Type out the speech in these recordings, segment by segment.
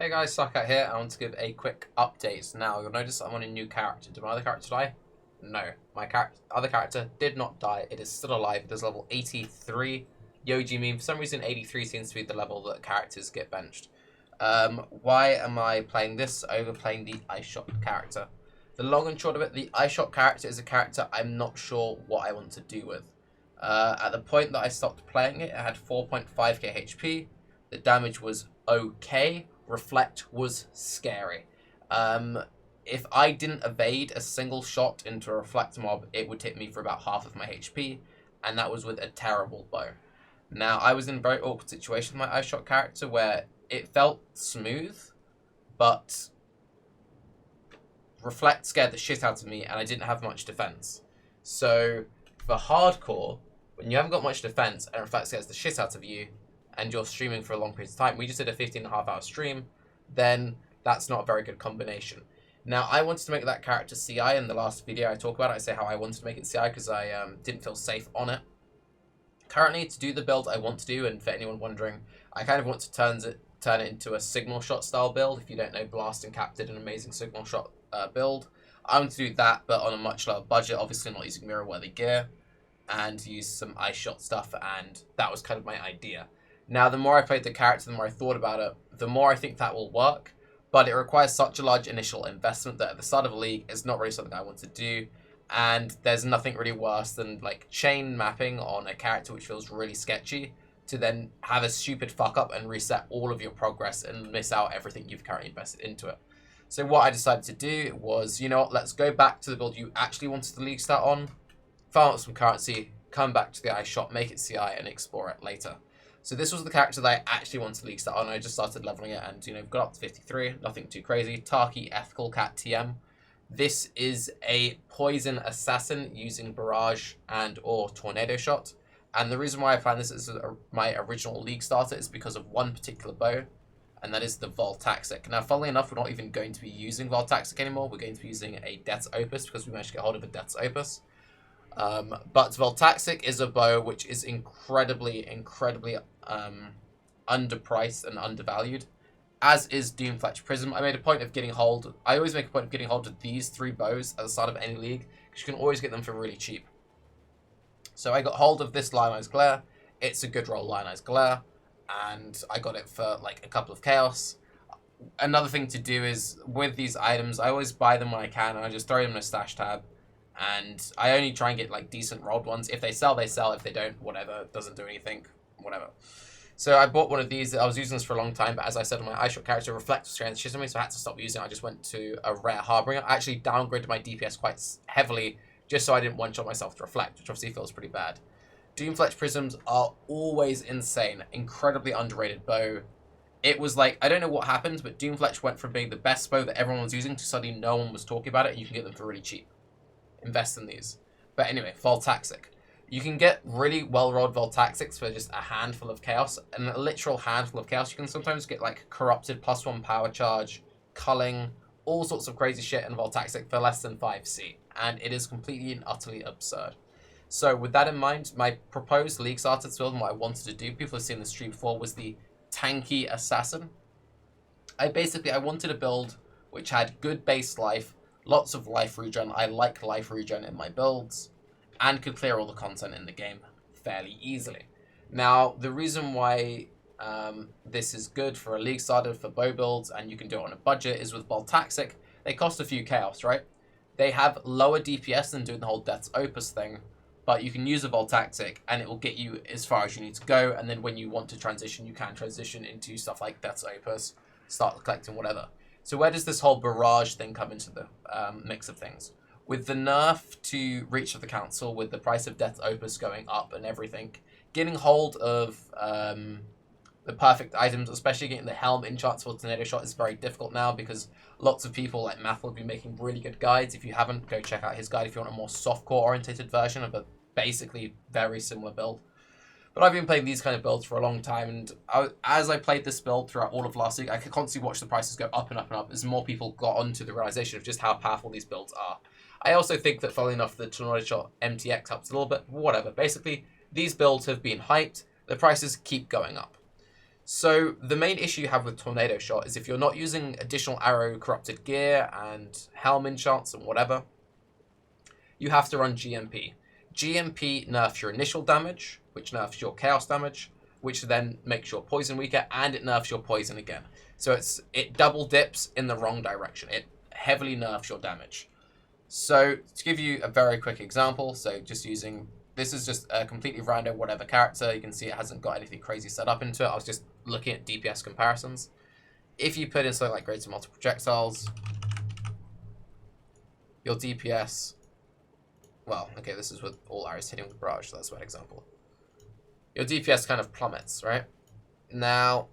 Hey guys, Suckout here. I want to give a quick update. Now, you'll notice I'm on a new character. Did my other character die? No. My other character did not die. It is still alive. It is level 83. Yoji meme. For some reason, 83 seems to be the level that characters get benched. Why am I playing this over playing the iceshot character? The long and short of it, the iceshot character is a character I'm not sure what I want to do with. At the point that I stopped playing it, it had 4.5k HP. The damage was okay. Reflect was scary. If I didn't evade a single shot into a reflect mob, it would hit me for about half of my HP, and that was with a terrible bow. Now, I was in a very awkward situation with my iceshot character where it felt smooth, but reflect scared the shit out of me, and I didn't have much defense. So, for hardcore, when you haven't got much defense and reflect scares the shit out of you, and you're streaming for a long period of time, we just did a 15.5-hour stream, then that's not a very good combination. Now, I wanted to make that character CI in the last video I talk about it. I say how I wanted to make it CI because I didn't feel safe on it. Currently, to do the build I want to do, and for anyone wondering, I kind of want to turn it into a signal shot style build. If you don't know, Blast and Cap did an amazing signal shot build. I want to do that, but on a much lower budget, obviously not using mirror-worthy gear, and use some iceshot stuff, and that was kind of my idea. Now, the more I played the character, the more I thought about it, the more I think that will work, but it requires such a large initial investment that at the start of a league, it's not really something I want to do, and there's nothing really worse than like chain mapping on a character which feels really sketchy, to then have a stupid fuck up and reset all of your progress and miss out everything you've currently invested into it. So what I decided to do was, you know what, let's go back to the build you actually wanted the league start on, farm up some currency, come back to the iceshot, make it CI, and explore it later. So this was the character that I actually wanted to league start on. I just started leveling it and, you know, got up to 53. Nothing too crazy. Tarke, Ethical Cat, TM. This is a poison assassin using Barrage and or Tornado Shot. And the reason why I planned this as my original league starter is because of one particular bow, and that is the Voltaxic. Now, funnily enough, we're not even going to be using Voltaxic anymore. We're going to be using a Death's Opus because we managed to get hold of a Death's Opus. But Voltaxic is a bow which is incredibly underpriced and undervalued, as is Doomfletch Prism. I made a point of getting hold. I always make a point of getting hold of these three bows at the start of any league, because you can always get them for really cheap. So I got hold of this Lionized Glare. It's a good roll Lionized Glare, and I got it for like a couple of Chaos. Another thing to do is, with these items, I always buy them when I can, and I just throw them in a stash tab. And I only try and get like decent rolled ones. If they sell, they sell. If they don't, whatever. It doesn't do anything. Whatever. So I bought one of these. I was using this for a long time, but as I said on my iceshot character, Reflect was trying to shit on me, so I had to stop using it. I just went to a rare Harbinger. I actually downgraded my DPS quite heavily just so I didn't one-shot myself to Reflect, which obviously feels pretty bad. Doomfletch Prisms are always insane. Incredibly underrated bow. It was like, I don't know what happened, but Doomfletch went from being the best bow that everyone was using to suddenly no one was talking about it, and you can get them for really cheap. Invest in these. But anyway, Voltaxic. You can get really well-rolled Voltaxics for just a handful of Chaos, and a literal handful of Chaos. You can sometimes get like Corrupted, +1 power charge, culling, all sorts of crazy shit in Voltaxic for less than 5C, and it is completely and utterly absurd. So with that in mind, my proposed league starter build and what I wanted to do, people have seen the stream before, was the Tanky Assassin. I wanted a build which had good base life, lots of life regen. I like life regen in my builds, and could clear all the content in the game fairly easily. Now, the reason why this is good for a league starter for bow builds, and you can do it on a budget, is with Voltaxic, they cost a few Chaos, right? They have lower DPS than doing the whole Death's Opus thing, but you can use a Voltaxic, and it will get you as far as you need to go, and then when you want to transition, you can transition into stuff like Death's Opus, start collecting whatever. So where does this whole Barrage thing come into the mix of things? With the nerf to Reach of the Council, with the price of Death's Opus going up and everything, getting hold of the perfect items, especially getting the Helm enchants for Tornado Shot, is very difficult now, because lots of people like Math will be making really good guides. If you haven't, go check out his guide if you want a more softcore orientated version of a basically very similar build. But I've been playing these kind of builds for a long time, and as I played this build throughout all of last week, I could constantly watch the prices go up and up and up as more people got onto the realization of just how powerful these builds are. I also think that, funnily enough, the Tornado Shot MTX helps a little bit, whatever. Basically, these builds have been hyped, the prices keep going up. So the main issue you have with Tornado Shot is if you're not using additional arrow corrupted gear and helm enchants and whatever, you have to run GMP. GMP nerfs your initial damage, which nerfs your chaos damage, which then makes your poison weaker, and it nerfs your poison again. So it double dips in the wrong direction. It heavily nerfs your damage. So to give you a very quick example, so just using, this is just a completely random whatever character. You can see it hasn't got anything crazy set up into it. I was just looking at DPS comparisons. If you put in something like greater multiple projectiles, your DPS, well, okay, this is with all arrows hitting with Barrage, so that's one example. Your DPS kind of plummets, right? Now,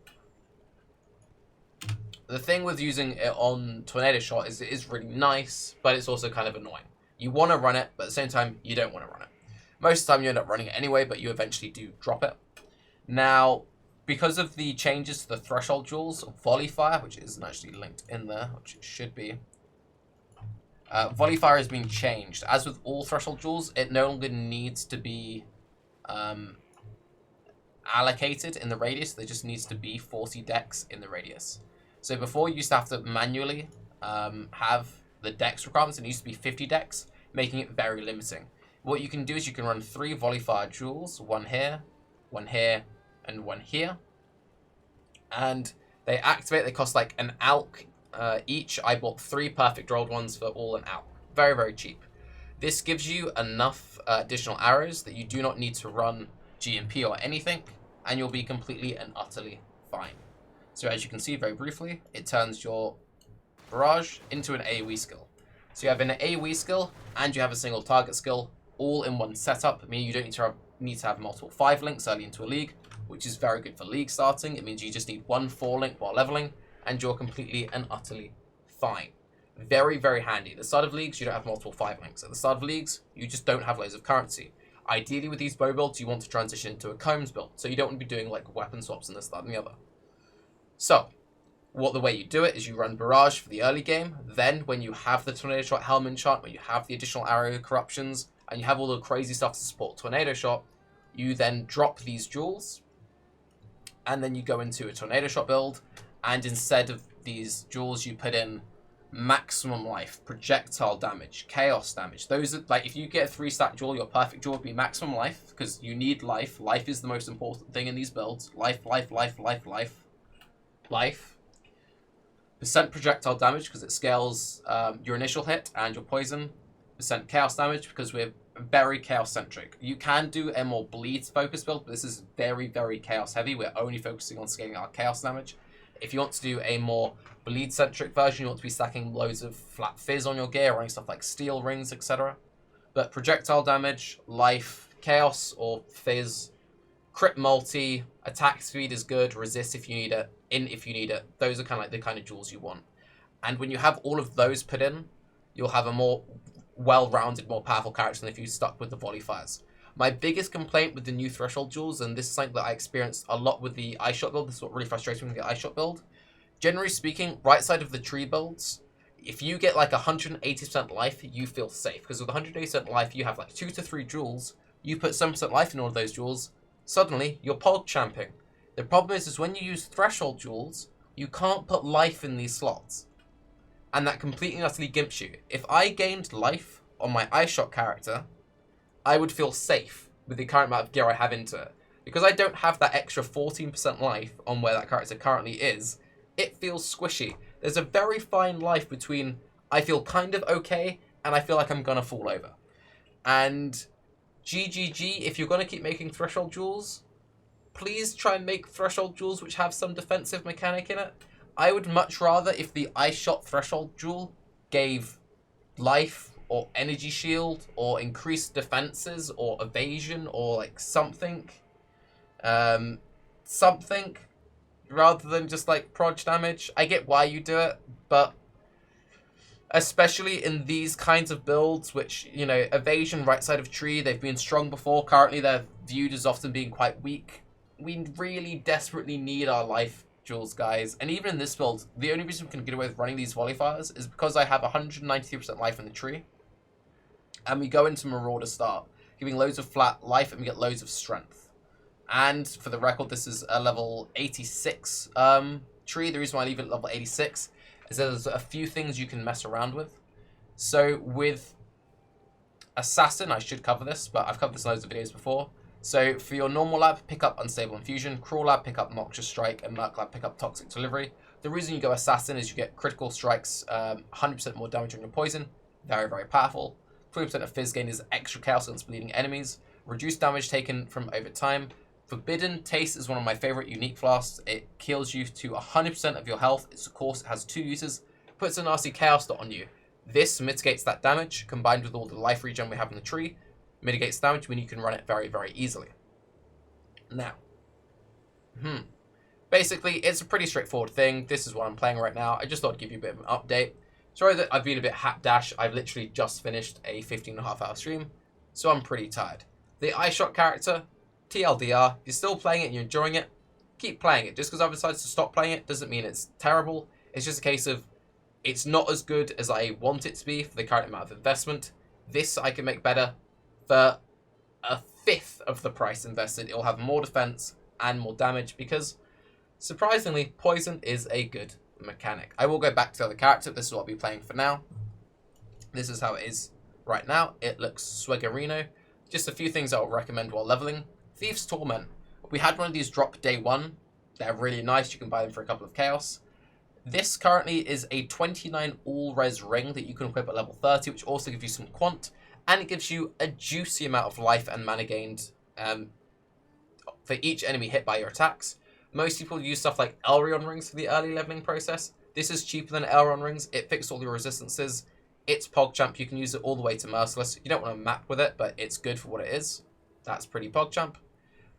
the thing with using it on Tornado Shot is it is really nice, but it's also kind of annoying. You want to run it, but at the same time, you don't want to run it. Most of the time, you end up running it anyway, but you eventually do drop it. Now, because of the changes to the threshold jewels, Volley Fire, which isn't actually linked in there, which it should be, Volley Fire has been changed. As with all threshold jewels, it no longer needs to be allocated in the radius. There just needs to be 40 dex in the radius. So before, you used to have to manually have the dex requirements, and it used to be 50 dex, making it very limiting. What you can do is you can run 3 Volley Fire jewels, one here, and one here. And they activate, they cost like an alc each. I bought 3 perfect rolled ones for all an alc. Very, very cheap. This gives you enough additional arrows that you do not need to run GMP or anything, and you'll be completely and utterly fine. So as you can see very briefly, it turns your Barrage into an AoE skill. So you have an AoE skill and you have a single target skill all in one setup, meaning you don't need to have multiple 5 links early into a league, which is very good for league starting. It means you just need 1 4 link while leveling, and you're completely and utterly fine. Very, very handy. At the start of leagues, you don't have multiple 5 links. At the start of leagues, you just don't have loads of currency. Ideally, with these bow builds, you want to transition into a combs build, so you don't want to be doing like weapon swaps and this, that, and the other. So, the way you do it is you run Barrage for the early game. Then, when you have the Tornado Shot helm enchant, when you have the additional arrow corruptions, and you have all the crazy stuff to support Tornado Shot, you then drop these jewels, and then you go into a Tornado Shot build, and instead of these jewels, you put in maximum life, projectile damage, chaos damage. Those are, like, if you get a 3-stack jewel, your perfect jewel would be maximum life, because you need life. Life is the most important thing in these builds. Life. Percent projectile damage, because it scales your initial hit and your poison. Percent chaos damage, because we're very chaos centric. You can do a more bleed focused build, but this is very, very chaos heavy. We're only focusing on scaling our chaos damage. If you want to do a more bleed centric version, you want to be stacking loads of flat fizz on your gear, running stuff like steel rings, etc. But projectile damage, life, chaos or fizz, crit multi, attack speed is good, resist if you need it, in if you need it. Those are kind of like the kind of jewels you want. And when you have all of those put in, you'll have a more well-rounded, more powerful character than if you stuck with the volley fires. My biggest complaint with the new threshold jewels, and this is something that I experienced a lot with the iceshot build, this is what really frustrates me with the iceshot build. Generally speaking, right side of the tree builds, if you get like 180% life, you feel safe. Because with 180% life, you have like 2 to 3 jewels. You put 7% life in all of those jewels, suddenly you're pog champing. The problem is when you use threshold jewels, you can't put life in these slots. And that completely and utterly gimps you. If I gained life on my iceshot character, I would feel safe with the current amount of gear I have into it. Because I don't have that extra 14% life on where that character currently is, it feels squishy. There's a very fine line between I feel kind of okay and I feel like I'm gonna fall over. And GGG, if you're gonna keep making threshold jewels, please try and make threshold jewels which have some defensive mechanic in it. I would much rather if the iceshot threshold jewel gave life or energy shield or increased defenses or evasion or like something rather than just like proj damage. I get why you do it, but especially in these kinds of builds, which, you know, evasion right side of tree, they've been strong before. Currently they're viewed as often being quite weak. We really desperately need our life jewels, guys. And even in this build, the only reason we can get away with running these volley fires is because I have 193% life in the tree. And we go into Marauder start, giving loads of flat life and we get loads of strength. And for the record, this is a level 86 tree. The reason why I leave it at level 86 is there's a few things you can mess around with. So with Assassin, I should cover this, but I've covered this in loads of videos before. So for your normal lab, pick up Unstable Infusion. Crawl lab, pick up Noxious Strike. And Merc lab, pick up Toxic Delivery. The reason you go Assassin is you get critical strikes, 100% more damage on your poison. Very, very powerful. 20% of Fizz gain is extra chaos against bleeding enemies. Reduced damage taken from over time. Forbidden Taste is one of my favorite unique flasks. It heals you to 100% of your health. It's, of course, it has 2 uses. Puts a nasty chaos dot on you. This mitigates that damage, combined with all the life regen we have in the tree. Mitigates damage when you can run it very, very easily. Now. Basically, it's a pretty straightforward thing. This is what I'm playing right now. I just thought I'd give you a bit of an update. Sorry that I've been a bit hapdash. I've literally just finished a 15.5-hour stream, so I'm pretty tired. The iceshot character, TLDR, if you're still playing it and you're enjoying it, keep playing it. Just because I've decided to stop playing it doesn't mean it's terrible. It's just a case of it's not as good as I want it to be for the current amount of investment. This I can make better for a fifth of the price invested. It'll have more defense and more damage because, surprisingly, poison is a good mechanic. I will go back to the other character. This is what I'll be playing for now. This is how it is right now. It looks swaggerino. Just a few things I'll recommend while leveling. Thief's Torment. We had one of these drop day 1. They're really nice. You can buy them for a couple of chaos. This currently is a 29 all-res ring that you can equip at level 30, which also gives you some quant, and it gives you a juicy amount of life and mana gained for each enemy hit by your attacks. Most people use stuff like Elrond rings for the early leveling process. This is cheaper than Elrond rings. It fixed all your resistances. It's PogChamp. You can use it all the way to Merciless. You don't want to map with it, but it's good for what it is. That's pretty PogChamp.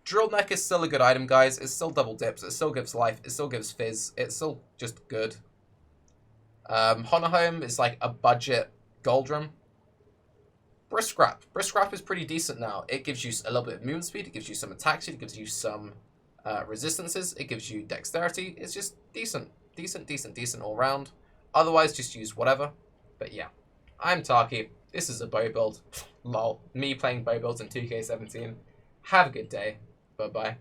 Drill Neck is still a good item, guys. It still double dips. It still gives life. It still gives fizz. It's still just good. Honohome is like a budget Goldrum. Brisk Scrap. Brisk Scrap is pretty decent now. It gives you a little bit of movement speed. It gives you some attack speed. It gives you some resistances. It gives you dexterity. It's just decent. Decent all round. Otherwise, just use whatever. But yeah. I'm Tarke. This is a bow build. Lol. Me playing bow builds in 2K17. Have a good day. Bye-bye.